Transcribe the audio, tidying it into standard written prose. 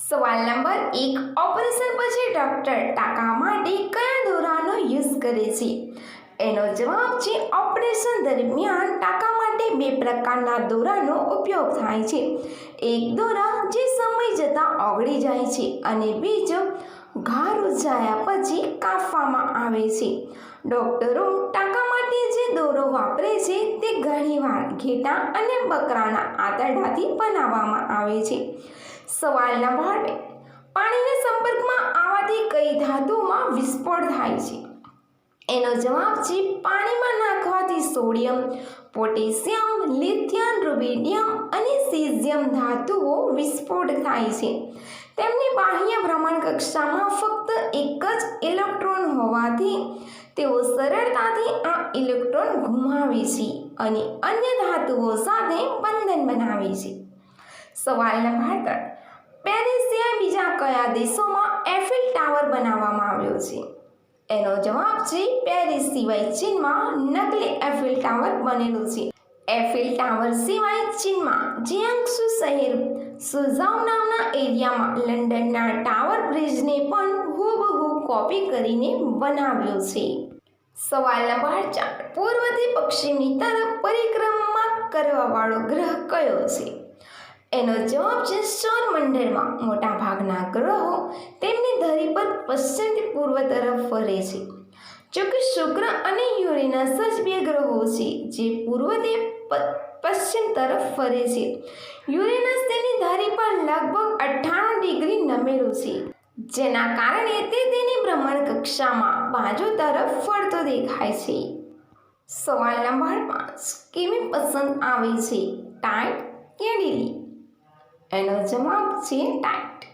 સવાલ number 1. Operation પછી doctor ટાંકા માટે કયા દોરાનો યુઝ કરે છે? એનો જવાબ છે ઓપરેશન દરમિયાન ટાંકા માટે બે પ્રકારના દોરાનો ઉપયોગ થાય છે. એક દોરા જે સમય જતાં ઓગળી જાય છે અને બીજો ઘા રૂઝાયા પછી કાપવામાં આવે છે. ડૉક્ટરો ટાંકા માટે જે દોરો વાપરે છે તે ઘણીવાર ઘેટાં અને બકરાના આંતરડાથી બનાવવામાં આવે છે. સવાલ નંબર 2. પાણીના સંપર્કમાં આવવાથી કઈ ધાતુમાં વિસ્ફોટ થાય છે? એનો જવાબ છે પાણીમાં નાખવાથી સોડિયમ, પોટેશિયમ, લિથિયમ, રૂબિડિયમ અને સીઝિયમ ધાતુઓ વિસ્ફોટ થાય છે. તેમની બાહ્ય ભ્રમણકક્ષામાં ફક્ત એક જ ઇલેક્ટ્રોન હોવાથી તેઓ સરળતાથી આ ઇલેક્ટ્રોન ગુમાવે છે અને અન્ય ધાતુઓ સાથે બંધન બનાવે છે. સવાલ નંબર 3. પેરિસ સિવાય બીજા કયા દેશોમાં એફિલ ટાવર બનાવવામાં આવ્યો છે? એનો જવાબ છે પેરિસ સિવાય ચીનમાં નકલી એફિલ ટાવર બનેલું છે. એફિલ ટાવર સિવાય ચીનમાં જિયાંગ્સુ શહેર સુઝાઉ નામના એરિયામાં લંડનના ટાવર બ્રિજને પણ હૂબહૂ કોપી કરીને બનાવ્યો છે. સવાલ નંબર 4. પૂર્વથી પશ્ચિમની તરફ પરિક્રમા કરવાવાળો ગ્રહ કયો છે? એનો જવાબ છે સૌરમંડળમાં મોટાભાગના ગ્રહો તેમની ધરી પર પશ્ચિમથી પૂર્વ તરફ ફરે છે. જોકે શુક્ર અને યુરેનસ જ બે ગ્રહો છે જે પૂર્વથી પશ્ચિમ તરફ ફરે છે. યુરેનસ તેની ધરી પર લગભગ 98 ડિગ્રી નમેલું છે, જેના કારણે તે તેની ભ્રમણકક્ષામાં બાજુ તરફ ફરતો દેખાય છે. સવાલ નંબર 5. કેવી પસંદ આવે છે, ટાઈટ કે ઢીલી? એનો જવાબ છે ટાઈટ.